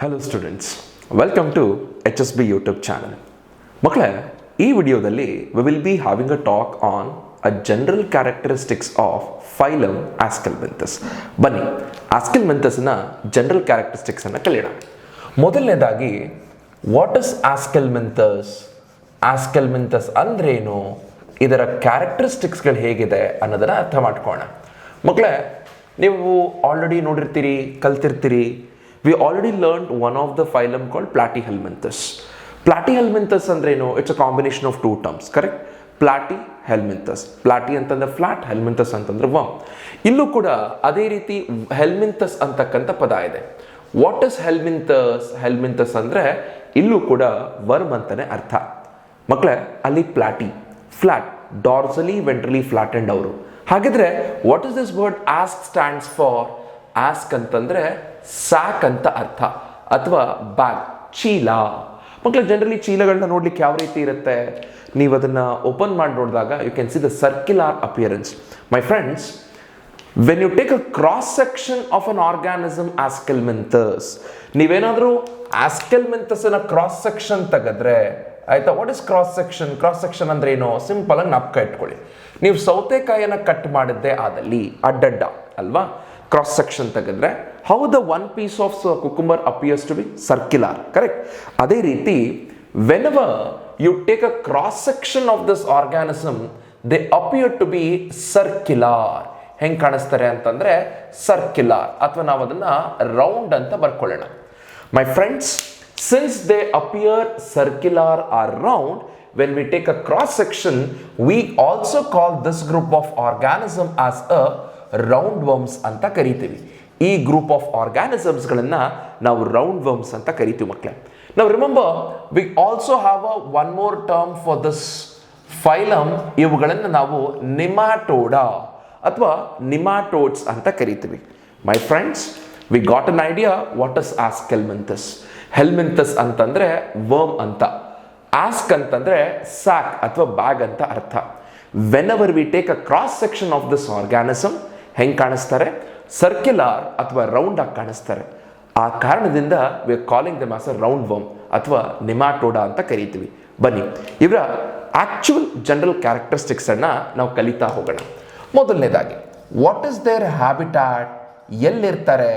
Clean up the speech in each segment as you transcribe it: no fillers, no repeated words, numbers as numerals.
Hello students, welcome to HSB YouTube channel. ಮಕ್ಕಳೇ, ಈ ವಿಡಿಯೋದಲ್ಲಿ we will be having a talk on a general characteristics of phylum Aschelminthes. ಬನ್ನಿ, ಆಸ್ಕೆಲ್ಮೆಂಥಸ್ನ general ಕ್ಯಾರೆಕ್ಟರಿಸ್ಟಿಕ್ಸನ್ನು ಕಲಿಯೋಣ. ಮೊದಲನೇದಾಗಿ, ವಾಟ್ ಇಸ್ ಆಸ್ಕೆಲ್ಮೆಂಥಸ್? ಆಸ್ಕೆಲ್ಮೆಂಥಸ್ ಅಂದ್ರೇನು, ಇದರ ಕ್ಯಾರೆಕ್ಟರಿಸ್ಟಿಕ್ಸ್ಗಳು ಹೇಗಿದೆ ಅನ್ನೋದನ್ನು ಅರ್ಥ ಮಾಡ್ಕೊಳ್ಳೋಣ. ಮಕ್ಕಳೇ, ನೀವು already ನೋಡಿರ್ತೀರಿ, ಕಲ್ತಿರ್ತೀರಿ. We already learned one of the phylum called Platyhelminthes. Platyhelminthes ಅಂದ್ರೇನು? It's a combination of two terms, correct? Platyhelminthes. Platy ಅಂತಂದ್ರೆ ಫ್ಲಾಟ್, ಹೆಲ್ಮಿಂಥಸ್ ಅಂತಂದ್ರೆ ವರ್ಮ್. ಇಲ್ಲೂ ಕೂಡ ಅದೇ ರೀತಿ ಹೆಲ್ಮಿಂಥಸ್ ಅಂತಕ್ಕಂಥ ಪದ ಇದೆ. What is ಹೆಲ್ಮಿಂಥಸ್? ಹೆಲ್ಮಿಂಥಸ್ ಅಂದ್ರೆ ಇಲ್ಲೂ ಕೂಡ ವರ್ಮ್ ಅಂತಾನೆ ಅರ್ಥ. ಮಕ್ಕಳೇ, ಅಲ್ಲಿ ಪ್ಲಾಟಿ, ಫ್ಲಾಟ್, ಡಾರ್ಸಲಿ ವೆಂಟ್ರಲಿ ಫ್ಲಾಟೆಂಡ್ ಅವರು. ಹಾಗಿದ್ರೆ what is this word ask stands for? Ask ಅಂತಂದ್ರೆ ಸ್ಯಾಕ್ ಅಂತ ಅರ್ಥ, ಅಥವಾ ಬ್ಯಾಗ್, ಚೀಲ. ಮಕ್ಕಳು, ಜನರಲಿ ಚೀಲಗಳನ್ನ ನೋಡ್ಲಿಕ್ಕೆ ಯಾವ ರೀತಿ ಇರುತ್ತೆ? ನೀವು ಅದನ್ನ ಓಪನ್ ಮಾಡಿ ನೋಡಿದಾಗ you can see the circular appearance. My friends, when you take a cross section of an organism Aschelminthes, ನೀವೇನಾದರೂ ಆಸ್ಕೆಲ್ಮೆಂಥಸ್ ಕ್ರಾಸ್ ಸೆಕ್ಷನ್ ತೆಗೆದ್ರೆ ಆಯ್ತಾ. What is cross section? Cross section ಅಂದ್ರೆ ಏನು? ಸಿಂಪಲ್ ಆಗಿ ನಾಪ್ಕ ಇಟ್ಕೊಳ್ಳಿ. ನೀವು ಸೌತೆಕಾಯಿಯನ್ನ ಕಟ್ ಮಾಡಿದ್ದೆ ಆದಲ್ಲಿ ಅಡ್ಡಡ್ಡ ಅಲ್ವಾ, ಕ್ರಾಸ್ ಸೆಕ್ಷನ್ ತೆಗೆದ್ರೆ how the one piece of cucumber appears to be circular, correct? ಅದೇ ರೀತಿ whenever you take a cross section of this organism, they appear to be circular. ಹೆಂಗ್ ಕಾಣಿಸ್ತಾರೆ ಅಂತಂದ್ರೆ ಸರ್ಕ್ಯುಲರ್, ಅಥವಾ ನಾವು ಅದನ್ನ ರೌಂಡ್ ಅಂತ ಬರ್ಕೊಳ್ಳೋಣ. My friends, since they appear circular or round, when we take a cross section, we also call this group of organism as a round worms ಅಂತ ಕರಿತೀವಿ. ಈ ಗ್ರೂಪ್ ಆಫ್ ಆರ್ಗ್ಯಾನಿಸಮ್ಸ್ ಗಳನ್ನ ನಾವು ರೌಂಡ್ ವರ್ಮ್ಸ್ ಅಂತ ಕರಿತೀವಿ ಮಕ್ಕಳೇ. ನಾವು remember, we also have a one more term for this phylum. ಇವುಗಳನ್ನು ನಾವು ನಿಮಾಟೋಡಾ ಅಥವಾ ನಿಮಾಟೋಡ್ಸ್ ಅಂತ ಕರಿತೀವಿ. My friends, we got an idea what is Aschelminthes. Helminthes ಅಂತಂದ್ರೆ ವರ್ಮ್ ಅಂತ, ಆಸ್ಕ್ ಅಂತಂದ್ರೆ ಸ್ಯಾಕ್ ಅಥವಾ ಬ್ಯಾಗ್ ಅಂತ ಅರ್ಥ. Whenever we take a cross section of this organism, ಹೆಂಗ್ ಕಾಣಿಸ್ತಾರೆ? ಸರ್ಕ್ಯುಲರ್ ಅಥವಾ ರೌಂಡ್ ಆಗಿ ಕಾಣಿಸ್ತಾರೆ. ಆ ಕಾರಣದಿಂದ we are calling them as a round worm ಅಥವಾ ನಿಮಾಟೋಡಾ ಅಂತ ಕರಿತೀವಿ. ಬನ್ನಿ, ಇವರ ಆಕ್ಚುಯಲ್ ಜನರಲ್ ಕ್ಯಾರೆಕ್ಟರಿಸ್ಟಿಕ್ಸ್ ಅನ್ನ ನಾವು ಕಲಿತಾ ಹೋಗೋಣ. ಮೊದಲನೇದಾಗಿ, ವಾಟ್ ಇಸ್ ದೇರ್ ಹ್ಯಾಬಿಟ್ಯಾಟ್? ಎಲ್ಲಿರ್ತಾರೆ?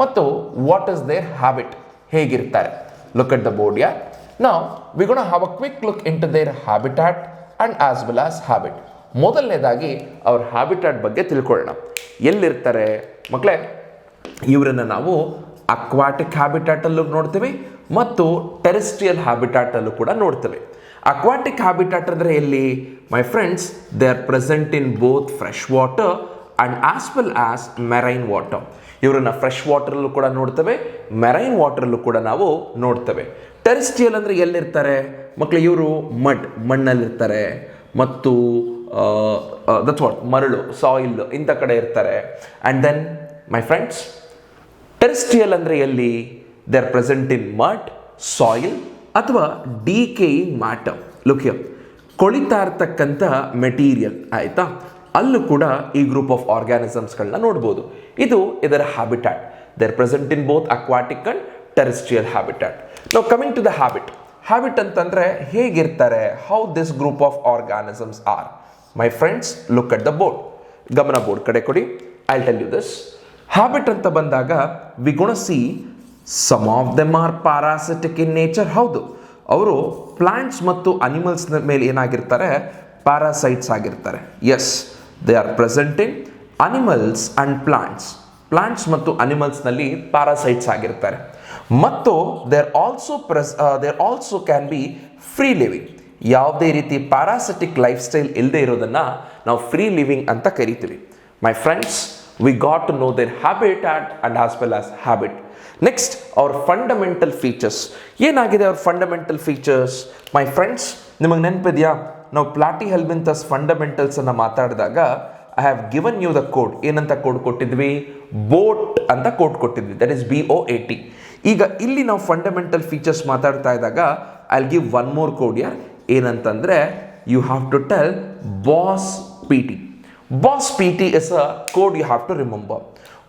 ಮತ್ತು ವಾಟ್ ಇಸ್ ದೇರ್ ಹ್ಯಾಬಿಟ್? ಹೇಗಿರ್ತಾರೆ? Look at the board. Yeah, now we gonna have a quick look into their habitat and as well as habit. ಮೊದಲನೇದಾಗಿ ಅವ್ರ ಹ್ಯಾಬಿಟ್ಯಾಟ್ ಬಗ್ಗೆ ತಿಳ್ಕೊಳ್ಳೋಣ. ಎಲ್ಲಿರ್ತಾರೆ ಮಕ್ಕಳೇ? ಇವರನ್ನ ನಾವು ಅಕ್ವಾಟಿಕ್ ಹ್ಯಾಬಿಟ್ಯಾಟ್ ಅಲ್ಲೂ ನೋಡ್ತೀವಿ ಮತ್ತು ಟೆರೆಸ್ಟ್ರಿಯಲ್ ಹ್ಯಾಬಿಟ್ಯಾಟ್ ಅಲ್ಲೂ ಕೂಡ ನೋಡ್ತೇವೆ. ಅಕ್ವಾಟಿಕ್ ಹ್ಯಾಬಿಟ್ಯಾಟ್ ಅಂದ್ರೆ ಎಲ್ಲಿ? My friends, they are present in both fresh water and as well as marine water. ಇವರನ್ನ ಫ್ರೆಶ್ ವಾಟರ್ ಅಲ್ಲೂ ಕೂಡ ನೋಡ್ತೇವೆ, ಮೆರೈನ್ ವಾಟರ್ ಅಲ್ಲೂ ಕೂಡ ನಾವು ನೋಡ್ತೇವೆ. ಟೆರೆಸ್ಟ್ರಿಯಲ್ ಅಂದ್ರೆ ಎಲ್ಲಿರ್ತಾರೆ ಮಕ್ಕಳು? ಇವರು ಮಣ್ಣಲ್ಲಿರ್ತಾರೆ ಮತ್ತು ದಟ್ಸ್ ವಾಟ್, ಮರಳು, ಸಾಯಿಲ್, ಇಂಥ ಕಡೆ ಇರ್ತಾರೆ. And then my friends, terrestrial ಅಂದ್ರೆ ಎಲ್ಲಿ? They are present in mud, soil ಅಥವಾ ಡಿಕೇಯಿಂಗ್ ಮ್ಯಾಟರ್. ಲುಕ್ ಹಿಯರ್, ಕೊಳಿತಾ ಇರ್ತಕ್ಕಂಥ ಮೆಟೀರಿಯಲ್ ಆಯ್ತಾ, ಅಲ್ಲೂ ಕೂಡ ಈ ಗ್ರೂಪ್ ಆಫ್ ಆರ್ಗ್ಯಾನಿಸಮ್ಸ್ಗಳನ್ನ ನೋಡ್ಬೋದು. ಇದು ಇದರ habitat. They are present in both aquatic and terrestrial habitat. ನಾವು coming to the habit. Habit ಅಂತಂದ್ರೆ ಹೇಗಿರ್ತಾರೆ? How this group of organisms are. My friends, look at the board. ಗಮನ ಬೋರ್ಡ್ ಕಡೆ ಕೊಡಿ. I tell you this. Habit ಅಂತ ಬಂದಾಗ we gonna see some of them are parasitic in nature. ಹೌದು, ಅವರು plants ಮತ್ತು ಅನಿಮಲ್ಸ್ ಮೇಲೆ ಏನಾಗಿರ್ತಾರೆ? ಪ್ಯಾರಾಸೈಟ್ಸ್ ಆಗಿರ್ತಾರೆ. Yes, they are present in animals and plants. Plants ಮತ್ತು ಅನಿಮಲ್ಸ್ನಲ್ಲಿ ಪ್ಯಾರಾಸೈಟ್ಸ್ ಆಗಿರ್ತಾರೆ. ಮತ್ತು there also can be free living. ಯಾವುದೇ ರೀತಿ ಪ್ಯಾರಾಸಿಟಿಕ್ ಲೈಫ್ ಸ್ಟೈಲ್ ಇಲ್ಲದೆ ಇರೋದನ್ನ ನಾವು ಫ್ರೀ ಲಿವಿಂಗ್ ಅಂತ ಕರಿತೀವಿ. My friends, we got to know their habitat and as well as habit. Next, ಅವ್ರ ಫಂಡಮೆಂಟಲ್ ಫೀಚರ್ಸ್. ಏನಾಗಿದೆ ಅವ್ರ ಫಂಡಮೆಂಟಲ್ ಫೀಚರ್ಸ್? ಮೈ ಫ್ರೆಂಡ್ಸ್, ನಿಮಗೆ ನೆನಪಿದೆಯಾ? ನಾವು ಪ್ಲಾಟಿಹೆಲ್ಮಿಂಥಸ್ ಫಂಡಮೆಂಟಲ್ಸ್ ಅನ್ನ ಮಾತಾಡಿದಾಗ I have given you the code. ಏನಂತ ಕೋಡ್ ಕೊಟ್ಟಿದ್ವಿ? ಬೋಟ್ ಅಂತ ಕೋಡ್ ಕೊಟ್ಟಿದ್ವಿ. That is BOAT. ಈಗ ಇಲ್ಲಿ ನಾವು ಫಂಡಮೆಂಟಲ್ ಫೀಚರ್ಸ್ ಮಾತಾಡ್ತಾ ಇದ್ದಾಗ I will give one more code ಯಾರ್. ಏನಂತಂದ್ರೆ you have to tell boss PT. Boss PT is a code you have to remember.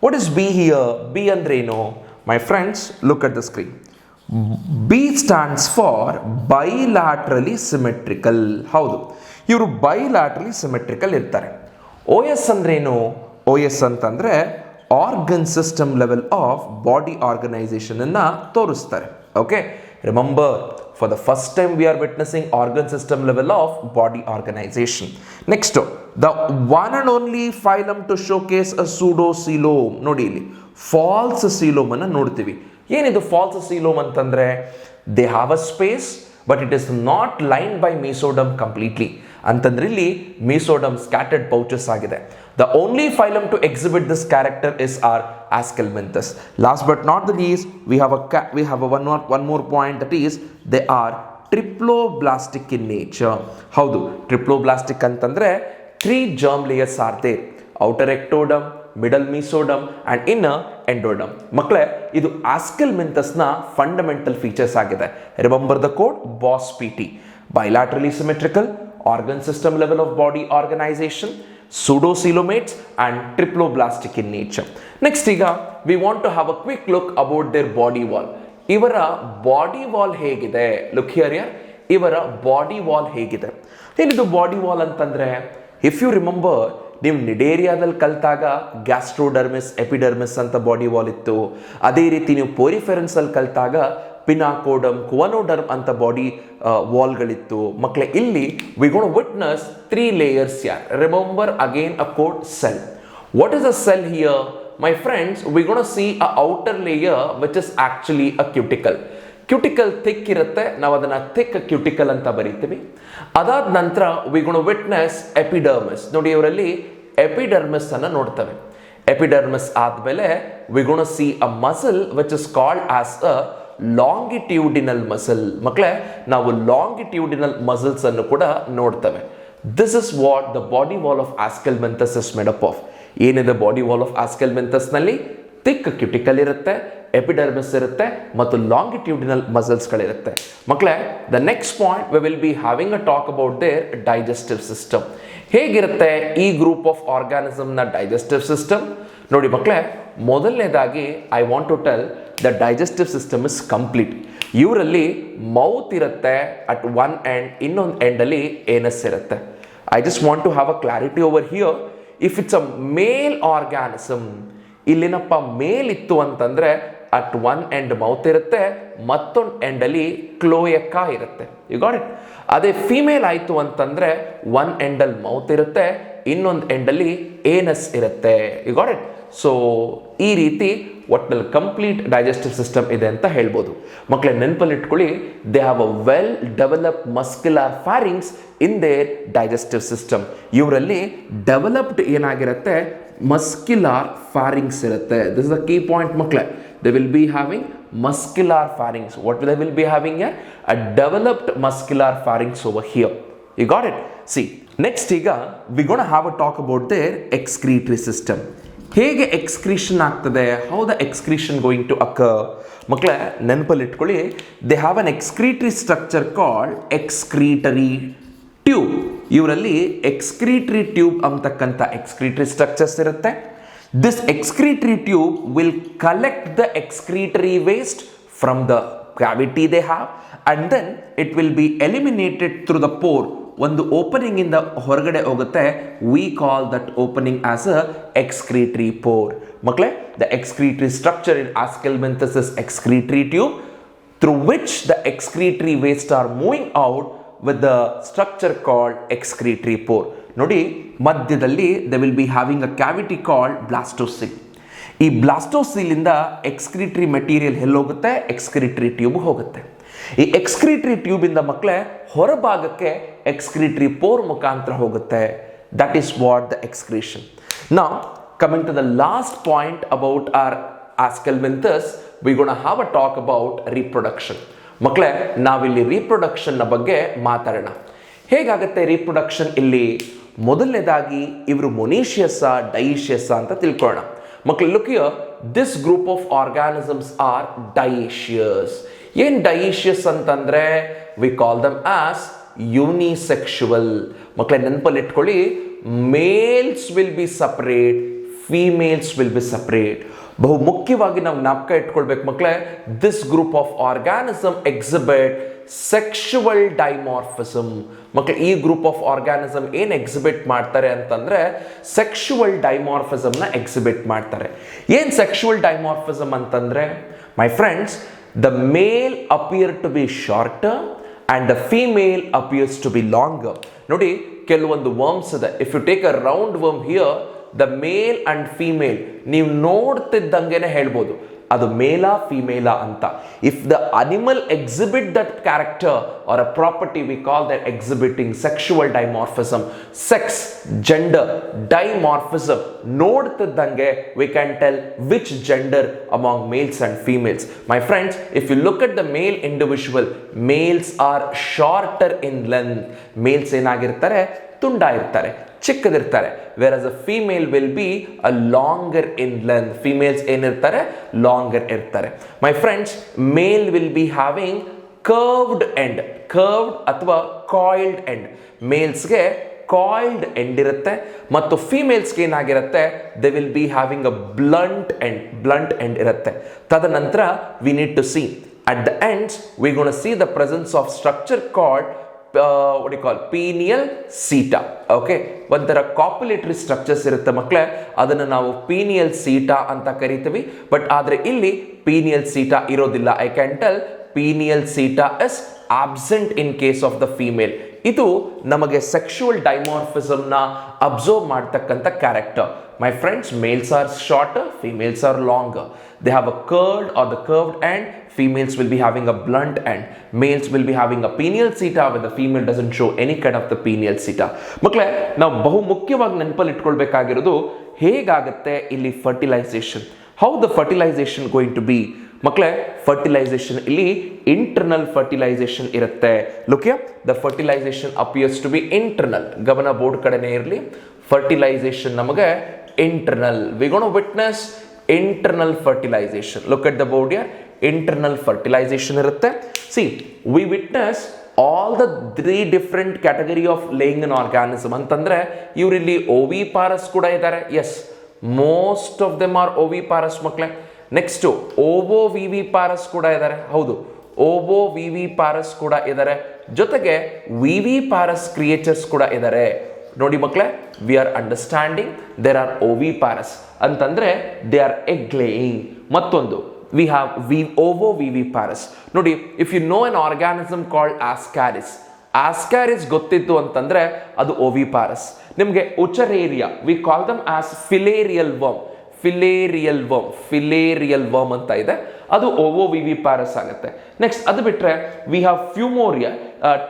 What is B here? B ಅಂದ್ರೆ ಏನು? My friends, look at the screen. B stands for bilaterally symmetrical. ಹೌದು, ಇವರು ಬೈಲ್ಯಾಟ್ರಲಿ symmetrical ಇರ್ತಾರೆ. O S ಅಂದ್ರೇನು? O S ಅಂತಂದರೆ organ system level of body organisation ಅನ್ನು ತೋರಿಸ್ತಾರೆ. Okay, remember, for the first time we are witnessing organ system level of body organization. Next, the one and only phylum to showcase a pseudocoelom. ನೋಡಿ ಇಲ್ಲಿ falls coelom ಅನ್ನು ನೋಡ್ತೀವಿ. ಏನಿದು false coelom ಅಂತಂದ್ರೆ they have a space but it is not lined by mesoderm completely. ಅಂತಂದ್ರೆ ಇಲ್ಲಿ mesoderm scattered pouches ಆಗಿದೆ. The only phylum to exhibit this character is our Ascalminthus. Last but not the least, we have one more point, that is they are triploblastic in nature. ಹೌದು, triploblastic ಅಂತಂದ್ರೆ 3 germ layers are there: outer ectoderm, middle mesoderm and inner endoderm. ಮಕ್ಕಳೇ, ಇದು Ascalminthus ನ fundamental features ಆಗಿದೆ. Remember the code BOSS PT: bilaterally symmetrical, organ system level of body organization, pseudocoelomates and triploblastic in nature. Next, we want to have a quick look about their body wall. ಇವರ body wall ಹೇಗಿದೆ? Look here, ಇವರ body wall ಹೇಗಿದೆ? ಏನಿದು body wall ಅಂತಂದ್ರೆ, if you remember, ನೀವು ನಿಡೇರಿಯಾದಲ್ಲಿ ಕಲ್ತಾಗ ಗ್ಯಾಸ್ಟ್ರೋಡರ್ಮಿಸ್, epidermis ಅಂತ body wall ಇತ್ತು. ಅದೇ ರೀತಿ ನೀವು ಪೋರಿಫೆರೆನ್ಸ್ ಅಲ್ಲಿ ಕಲ್ತಾಗ ಪಿನಾಕೋಡಮ್, ಕುವನೋಡರ್ಮ್ ಅಂತ ಬಾಡಿ ವಾಲ್ಗಳಿತ್ತು. ಮಕ್ಕಳೇ, ಇಲ್ಲಿ V ಗೋಣ witness 3 layers here. Remember again a code: cell. What is a cell here? My friends, we gonna see a outer layer which is actually a cuticle. Cuticle thick ಇರುತ್ತೆ, ನಾವು ಅದನ್ನು ಥಿಕ್ ಕ್ಯೂಟಿಕಲ್ ಅಂತ ಬರೀತೀವಿ. ಅದಾದ ನಂತರ V ಗೋಣ witness epidermis. ನೋಡಿ, ಇವರಲ್ಲಿ epidermis ಅನ್ನು ನೋಡ್ತೇವೆ. ಎಪಿಡರ್ಮಿಸ್ ಆದಮೇಲೆ we gonna see a muscle which is called as a longitudinal muscle. ಮಕ್ಕಳೇ, ನಾವು ಲಾಂಗಿಟ್ಯೂಡಿನಲ್ ಮಸಲ್ಸ್ ಅನ್ನು ಕೂಡ ನೋಡ್ತೇವೆ. This is what the body wall of Aschelminthes is made up of. ಏನಿದೆ ಬಾಡಿ ವಾಲ್ ಆಫ್ ಆಸ್ಕಲ್ಮೆಂಥಸ್ ನಲ್ಲಿ? Thick cuticle ಇರುತ್ತೆ, epidermis ಇರುತ್ತೆ ಮತ್ತು ಲಾಂಗಿಟ್ಯೂಡಿನಲ್ ಮಸಲ್ಸ್ಗಳಿರುತ್ತೆ. ಮಕ್ಕಳೇ, the next point we will be having a talk about their digestive system. ಹೇಗಿರುತ್ತೆ ಈ group of ಆರ್ಗಾನಿಸಮ್ನ ಡೈಜೆಸ್ಟಿವ್ ಸಿಸ್ಟಮ್? ನೋಡಿ ಮಕ್ಕಳೇ, ಮೊದಲನೇದಾಗಿ I want to tell the digestive system is complete. ಇವರಲ್ಲಿ ಮೌತ್ ಇರುತ್ತೆ ಅಟ್ ಒನ್ ಎಂಡ್, ಇನ್ನೊಂದು ಎಂಡಲ್ಲಿ ಏನಸ್ ಇರುತ್ತೆ. I just want to have a clarity over here. If it's a male organism, ಇಲ್ಲೇನಪ್ಪ ಮೇಲ್ ಇತ್ತು ಅಂತಂದ್ರೆ ಅಟ್ ಒನ್ ಎಂಡ್ ಮೌತ್ ಇರುತ್ತೆ, ಮತ್ತೊಂದು ಎಂಡಲ್ಲಿ ಕ್ಲೋಯಕ್ಕ ಇರುತ್ತೆ. You got it? ಅದೇ ಫಿಮೇಲ್ ಆಯಿತು ಅಂತಂದ್ರೆ ಒನ್ ಎಂಡಲ್ಲಿ ಮೌತ್ ಇರುತ್ತೆ, ಇನ್ನೊಂದು ಎಂಡಲ್ಲಿ ಏನಸ್ ಇರುತ್ತೆ. You got it? ಸೊ ಈ ರೀತಿ ಒಟ್ಟಿನಲ್ಲಿ ಕಂಪ್ಲೀಟ್ ಡೈಜೆಸ್ಟಿವ್ ಸಿಸ್ಟಮ್ ಇದೆ ಅಂತ ಹೇಳ್ಬೋದು. ಮಕ್ಕಳೇ, ನೆನಪಲ್ಲಿ ಇಟ್ಕೊಳ್ಳಿ, they have a well developed muscular pharynx in their digestive system. ಇವರಲ್ಲಿ ಡೆವಲಪ್ಡ್ ಏನಾಗಿರುತ್ತೆ? ಮಸ್ಕ್ಯುಲರ್ ಫ್ಯಾರಿಂಗ್ಸ್ ಇರುತ್ತೆ. This is the key point ಮಕ್ಕಳೇ. They will be having muscular pharynx. What they will be having a developed muscular pharynx over here. You got it? See, next ಈಗ we gonna have a talk about their excretory system. ಹೇಗೆ excretion ಆಗ್ತದೆ? How the excretion going to occur? ಮಕ್ಕಳೇ, ನೆನಪಲ್ಲಿ ಇಟ್ಕೊಳ್ಳಿ, they have an excretory structure called excretory tube. ಇವರಲ್ಲಿ excretory tube ಅಂತಕ್ಕಂಥ excretory structures ಇರುತ್ತೆ. This excretory tube will collect the excretory waste from the cavity they have and then it will be eliminated through the pore. ಒಂದು opening ಇಂದ ಹೊರಗಡೆ ಹೋಗುತ್ತೆ. We call that opening as a excretory pore. ಮಕ್ಕಳೇ, the excretory structure in aschelminthes is excretory tube through which the excretory waste are moving out with the structure called excretory pore. ನೋಡಿ, ಮಧ್ಯದಲ್ಲಿ they will be having a cavity called blastocoel. ಈ blastocoel ಇಂದ excretory material ಎಲ್ಲೋಗುತ್ತೆ? Excretory tube ಹೋಗುತ್ತೆ. ಈ excretory tube ಇಂದ ಮಕ್ಕಳೇ ಹೊರಭಾಗಕ್ಕೆ excretory pore ಮುಖಾಂತರ ಹೋಗುತ್ತೆ. That is what the excretion. Now coming to the last point about our aschelminthes, we gonna have a talk about reproduction. ಮಕ್ಕಳೇ, ನಾವಿಲ್ಲಿ ರೀಪ್ರೊಡಕ್ಷನ್ನ ಬಗ್ಗೆ ಮಾತಾಡೋಣ. ಹೇಗಾಗುತ್ತೆ ರೀಪ್ರೊಡಕ್ಷನ್ ಇಲ್ಲಿ? ಮೊದಲನೇದಾಗಿ ಇವರು ಮೊನೀಷಿಯಸ್ ಡೈಷಿಯಸ್ ಅಂತ ತಿಳ್ಕೊಳ್ಳೋಣ. ಮಕ್ಕಳು, look here, this group of organisms are dioecious. ಏನ್ ಡೈಷಿಯಸ್ ಅಂತಂದ್ರೆ we call them as unisexual. ಮಕ್ಕಳೇ, ನೆನಪಲ್ಲಿ ಇಟ್ಕೊಳ್ಳಿ, males will be separate, females will be separate. ಬಹು ಮುಖ್ಯವಾಗಿ ನಾವು ಜ್ಞಾಪಕ ಇಟ್ಕೊಳ್ಬೇಕು ಮಕ್ಕಳೇ, this group of organism exhibit sexual dimorphism. ಮಕ್ಕಳು ಈ ಗ್ರೂಪ್ ಆಫ್ ಆರ್ಗ್ಯಾನಿಸಮ್ ಏನು ಎಕ್ಸಿಬಿಟ್ ಮಾಡ್ತಾರೆ ಅಂತಂದ್ರೆ ಸೆಕ್ಷುವಲ್ ಡೈಮಾರ್ಫಿಸಮ್ನ ಎಕ್ಸಿಬಿಟ್ ಮಾಡ್ತಾರೆ. ಏನು ಸೆಕ್ಷುವಲ್ ಡೈಮಾರ್ಫಿಸಮ್ ಅಂತಂದ್ರೆ my friends, the male appear to be shorter and the female appears to be longer. ನೋಡಿ ಕೆಲವೊಂದು ವರ್ಮ್ಸ್ ಇದೆ. If you take a round worm here, the male and female ನೀವು ನೋಡ್ತಿದ್ದಂಗೆನೆ ಹೇಳ್ಬೋದು ಅದು ಮೇಲಾ ಫಿಮೇಲಾ ಅಂತ. If the animal exhibit that character or a property, we call that exhibiting sexual dimorphism. Sex, gender, dimorphism ನೋಡ್ತಿದ್ದಂಗೆ we can tell which gender among males and females. My friends, if you look at the male individual, males are shorter in length. Males ಏನಾಗಿರ್ತಾರೆ, ತುಂಡ ಇರ್ತಾರೆ, ಚಿಕ್ಕದಿರ್ತಾರೆ. Virus a female will be a longer in length. Females ಏನಿರ್ತಾರೆ, longer ಇರ್ತಾರೆ. My friends, male will be having curved end, curved ಅಥವಾ coiled end. ಮೇಲ್ಸ್ಗೆ coiled end ಇರುತ್ತೆ ಮತ್ತು ಫೀಮೇಲ್ಸ್ಗೆ ಏನಾಗಿರುತ್ತೆ, they will be having a blunt end, blunt end ಇರುತ್ತೆ. ತದನಂತರ we need to see at the ends we going to see the presence of structure called what do you call penial seta. okay, ಒಂಥರ ಕಾಪ್ಯುಲೇಟರಿ structures ಇರುತ್ತೆ ಮಕ್ಕಳೇ, ಅದನ್ನು ನಾವು pineal ಸೀಟಾ ಅಂತ ಕರಿತೀವಿ. But ಆದರೆ ಇಲ್ಲಿ ಪೀನಿಯಲ್ ಸೀಟಾ ಇರೋದಿಲ್ಲ. I can tell penial setae is absent in case of the female. ಇದು ನಮಗೆ ಸೆಕ್ಷುವಲ್ ಡೈಮಾರ್ಫಿಸಮ್ನ ಅಬ್ಸರ್ವ್ ಮಾಡ್ತಕ್ಕಂಥ character. My friends, males are shorter, females are longer. They have a curled or the curved end. Females will be having a blunt end. Males will be having a penial seta, where the female doesn't show any kind of the penial seta. ಮಕ್ಕಳೇ, ನಾವು ಬಹು ಮುಖ್ಯವಾಗಿ ನೆನಪಲ್ಲಿ ಇಟ್ಕೊಳ್ಬೇಕಾಗಿರೋದು ಹೇಗಾಗುತ್ತೆ ಇಲ್ಲಿ fertilisation. How the fertilisation going to be? ಮಕ್ಕಳೇ, fertilisation ಇಲ್ಲಿ ಇಂಟರ್ನಲ್ ಫರ್ಟಿಲೈಸೇಷನ್ ಇರುತ್ತೆ. Look here, the fertilisation appears to be internal. ಗಮನ ಬೋರ್ಡ್ ಕಡೆನೇ ಇರಲಿ. ಫರ್ಟಿಲೈಸೇಷನ್ ನಮಗೆ internal, we're going to witness internal fertilization. Look at the board here, internal fertilization irutte. See, we witness all the three different category of laying an organism antandre ಇವರಲ್ಲಿ oviparous ಕೂಡ ಇದ್ದಾರೆ. yes, most of them are oviparous ಮಕ್ಕಳೇ. Next ovoviviparous ಕೂಡ ಇದ್ದಾರೆ. ಹೌದು, ovoviviparous ಕೂಡ ಇದ್ದಾರೆ. ಜೊತೆಗೆ viviparous creatures ಕೂಡ ಇದ್ದಾರೆ. ನೋಡಿ ಮಕ್ಕಳೇ, we are understanding their are oviparous ಅಂತಂದ್ರೆ ದೇ ಆರ್ ಎಗ್ ಲೇಯಿಂಗ್. ಮತ್ತೊಂದು ವಿ ಹ್ಯಾವ್ ovoviviparous. ನೋಡಿ, if you know an organism called ascaris, ascaris ಗೊತ್ತಿತ್ತು ಅಂತಂದ್ರೆ ಅದು oviparous. ನಿಮಗೆ wuchereria, we call them as filarial worm. Filarial worm ಅಂತ ಇದೆ, ಅದು ovoviviparous ಆಗುತ್ತೆ. ನೆಕ್ಸ್ಟ್ ಅದು ಬಿಟ್ರೆ ವಿ ಹ್ಯಾವ್ ಫ್ಯೂಮೋರಿಯಾ,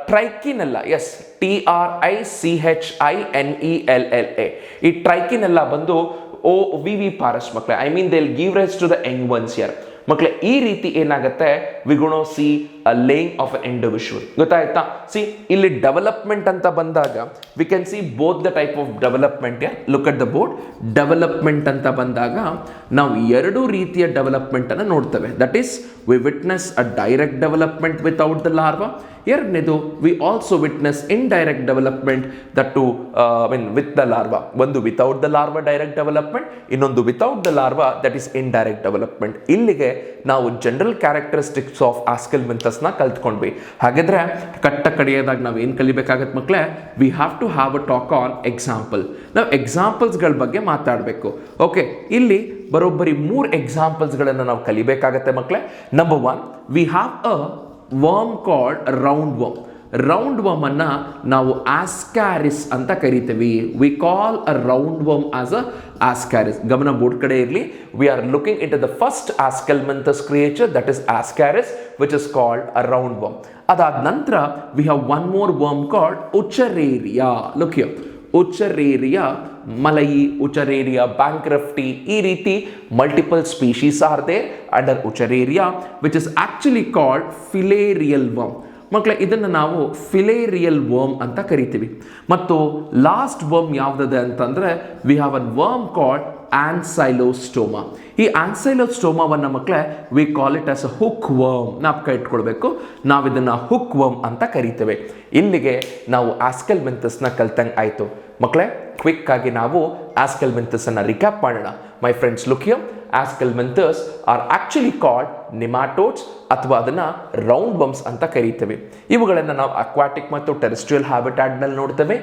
ಟ್ರೈಕಿನೆಲ್ಲ. Yes, TRICHINELLA. ಈ ಟ್ರೈಕಿನೆಲ್ಲ ಬಂದು oviviparous ಮಕ್ಕಳೇ. I mean they will give rise to the young ones here. ಮಕ್ಕಳೇ, ಈ ರೀತಿ ಏನಾಗುತ್ತೆ, we gonna see a laying of a individual. ಗೊತ್ತಾಯ್ತಾ? ಸಿ, ಇಲ್ಲಿ ಡೆವಲಪ್ಮೆಂಟ್ ಅಂತ ಬಂದಾಗ we can see both the type of development. Look at the board. Development ಅಂತ ಬಂದಾಗ ನಾವು ಎರಡು ರೀತಿಯ ಡೆವಲಪ್ಮೆಂಟ್ ಅನ್ನು ನೋಡ್ತೇವೆ. That is, we witness a direct development without the larva. ಎರಡನೇದು, we also witness indirect development, that to with the larva. ಒಂದು without the larva direct development, ಇನ್ನೊಂದು without the larva, that is indirect development. ಇಲ್ಲಿಗೆ ನಾವು general characteristics of ಆಸ್ಕೆಲ್ಮೆಂಥಸ್ನ ಕಲ್ತ್ಕೊಂಡ್ವಿ. ಹಾಗಾದ್ರೆ ಕಟ್ಟ ಕಡೆಯದಾಗ ನಾವು ಏನು ಕಲಿಬೇಕಾಗತ್ತೆ ಮಕ್ಕಳೇ? We have to have a talk on example. ನಾವು ಎಕ್ಸಾಂಪಲ್ಸ್ಗಳ ಬಗ್ಗೆ ಮಾತಾಡಬೇಕು. ಓಕೆ, ಇಲ್ಲಿ ಬರೋಬ್ಬರಿ 3 ಎಕ್ಸಾಂಪಲ್ಸ್ಗಳನ್ನು ನಾವು ಕಲಿಬೇಕಾಗತ್ತೆ ಮಕ್ಕಳೇ. Number 1, we have a worm called round worm. Round worm ಅನ್ನ ನಾವು ಆಸ್ಕ್ಯಾರಿಸ್ ಅಂತ ಕರಿತೀವಿ. We call a round worm as a ascaris. ಗಮನ ಬೋರ್ಡ್ ಕಡೆ ಇರಲಿ. We are looking into the first aschelminthes creature, that is ascaris, which is called a round worm. ಅದಾದ ನಂತರ we have one more worm called wuchereria. Look here, wuchereria, malayi, wuchereria, bancrofti, ಈ ರೀತಿ multiple species are there under wuchereria, which is actually called filarial worm. ಮಕ್ಕಳೇ, ಇದನ್ನು ನಾವು ಫಿಲೇರಿಯಲ್ worm ಅಂತ ಕರಿತೀವಿ. ಮತ್ತು ಲಾಸ್ಟ್ ವರ್ಮ್ ಯಾವುದಿದೆ ಅಂತಂದರೆ we have an worm called ancylostoma. ಈ ಆನ್ಸೈಲೋಸ್ಟೋಮಾವನ್ನು ಮಕ್ಕಳೇ we call it as a hook worm. ನಾಪ್ಕ ಇಟ್ಕೊಳ್ಬೇಕು, ನಾವು ಇದನ್ನು ಹುಕ್ ವರ್ಮ್ ಅಂತ ಕರಿತೇವೆ. ಇಲ್ಲಿಗೆ ನಾವು ಆಸ್ಕೆಲ್ಮೆಂಥಸ್ನ ಕಲ್ತಂಗೆ ಆಯಿತು ಮಕ್ಕಳೇ. ಕ್ವಿಕ್ ಆಗಿ ನಾವು ಆಸ್ಕೆಲ್ಮೆಂಥಸ್ ಅನ್ನು ರಿಕ್ಯಾಪ್ ಮಾಡೋಣ my friends look here, Ascalminthus are actually called nematodes ಅಥವಾ ಅದನ್ನ ರೌಂಡ್ ವರ್ಮ್ಸ್ ಅಂತ ಕರೀತೇವೆ. ಇವುಗಳನ್ನು ನಾವು ಅಕ್ವಾಟಿಕ್ ಮತ್ತು ಟೆರೆಸ್ಟ್ರಿಯಲ್ ಹ್ಯಾಬಿಟ್ಯಾಟ್ ನಲ್ಲಿ ನೋಡ್ತೇವೆ.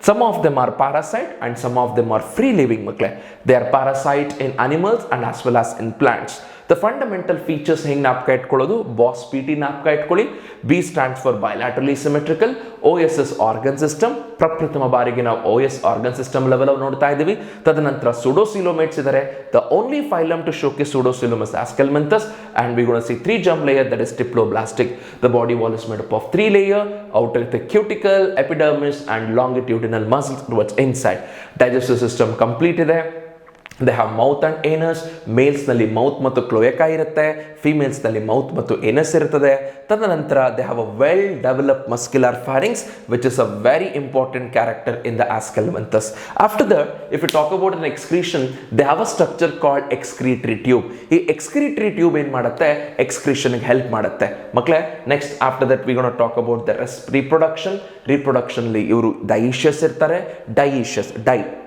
Some of them are parasite and some of them are free living ಮಕ್ಕಳೇ. They are parasite in animals and as well as in plants. The fundamental features ಹೆಂಗೆ ಜ್ಞಾಪಕ ಇಟ್ಕೊಳ್ಳೋದು, ಬಾಸ್ ಪಿ ಟಿ ಜ್ಞಾಪಕ ಇಟ್ಕೊಳ್ಳಿ. B stands for bilaterally symmetrical. O S S organ system. ಪ್ರಪ್ರಥಮ ಬಾರಿಗೆ ನಾವು O S organ system level ನೋಡ್ತಾ ಇದ್ದೀವಿ. ತದನಂತರ ಸೂಡೋಸಿಲೋಮೇಟ್ಸ್ ಇದ್ದಾರೆ. The only phylum to showcase pseudocylomys Ascalminthus, and we're going to see 3 germ layer, that is diploblastic. The body wall is made up of 3 layer, outer the cuticle, epidermis and longitudinal muscles towards inside. Digestive system complete ಇದೆ. They have mouth and anus. Males ನಲ್ಲಿ mouth ಮತ್ತು cloaca ಇರುತ್ತೆ, females ನಲ್ಲಿ mouth ಮತ್ತು ಎನಸ್ ಇರುತ್ತದೆ. ತದನಂತರ they have a well developed muscular pharynx which is a very important character in the Ascalminthus. After that, if we talk about an excretion, they have a structure called excretory tube. ಈ excretory tube ಏನ್ ಮಾಡುತ್ತೆ, excretion ಗೆ help ಮಾಡುತ್ತೆ ಮಕ್ಕಳೇ. Next after that we gonna talk about the reproduction. Reproduction ಅಲ್ಲಿ ಇವರು dioecious ಇರ್ತಾರೆ. Dioecious,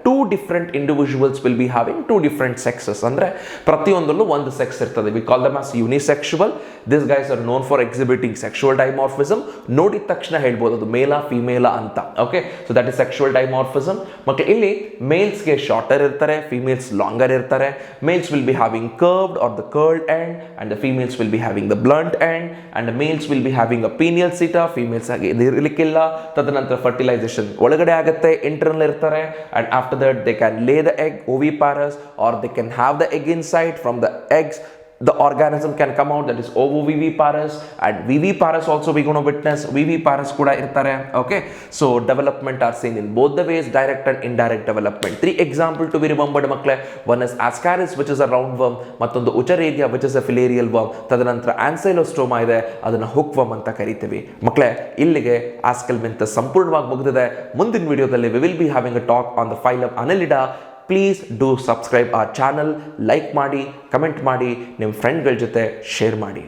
two different individuals will be having two different sexes. ಅಂದ್ರೆ ಪ್ರತಿಯೊಂದಲ್ಲೂ ಒಂದು ಸೆಕ್ಸ್ ಇರ್ತದೆ. We call them as unisexual. These guys are known for exhibiting sexual dimorphism. ನೋಡಿದ ತಕ್ಷಣ ಹೇಳ್ಬೋದು ಅದು ಮೇಲಾ ಫಿಮೇಲಾ ಅಂತ. Okay, so that is sexual dimorphism. ಮತ್ತೆ ಇಲ್ಲಿ ಮೇಲ್ಸ್ಗೆ ಶಾರ್ಟರ್ ಇರ್ತಾರೆ, ಫಿಮೇಲ್ಸ್ ಲಾಂಗರ್ ಇರ್ತಾರೆ. Males will be having curved or the curled end and the females will be having the blunt end and the males will be having a penial setae. Females ಆಗಿ ಇರಲಿಕ್ಕಿಲ್ಲ. ತದನಂತರ fertilisation ಒಳಗಡೆ ಆಗುತ್ತೆ, internal ಇರ್ತಾರೆ. And after that they can lay the egg, oviparous, or they can have the egg inside. From the eggs the organism can come out, that is ovoviviparous. And viviparous also we going to witness, viviparous kuda irtare. Okay, so development are seen in both the ways, direct and indirect development. 3 example to be remembered makle. One is Ascaris, which is a round worm. Mattondu Uchararia, which is a filarial worm. Tadanantara Ancylostoma ide, adana hookworm anta kariteve makle. Illige Ascalminthus ಸಂಪೂರ್ಣವಾಗಿ ಮುಗಿದಿದೆ. ಮುಂದಿನ ವಿಡಿಯೋದಲ್ಲಿ we will be having a talk on the phylum Annelida. Please do subscribe our channel, like ಮಾಡಿ, comment ಮಾಡಿ, ನಿಮ್ಮ ಫ್ರೆಂಡ್ಗಳ ಜೊತೆ share ಮಾಡಿ.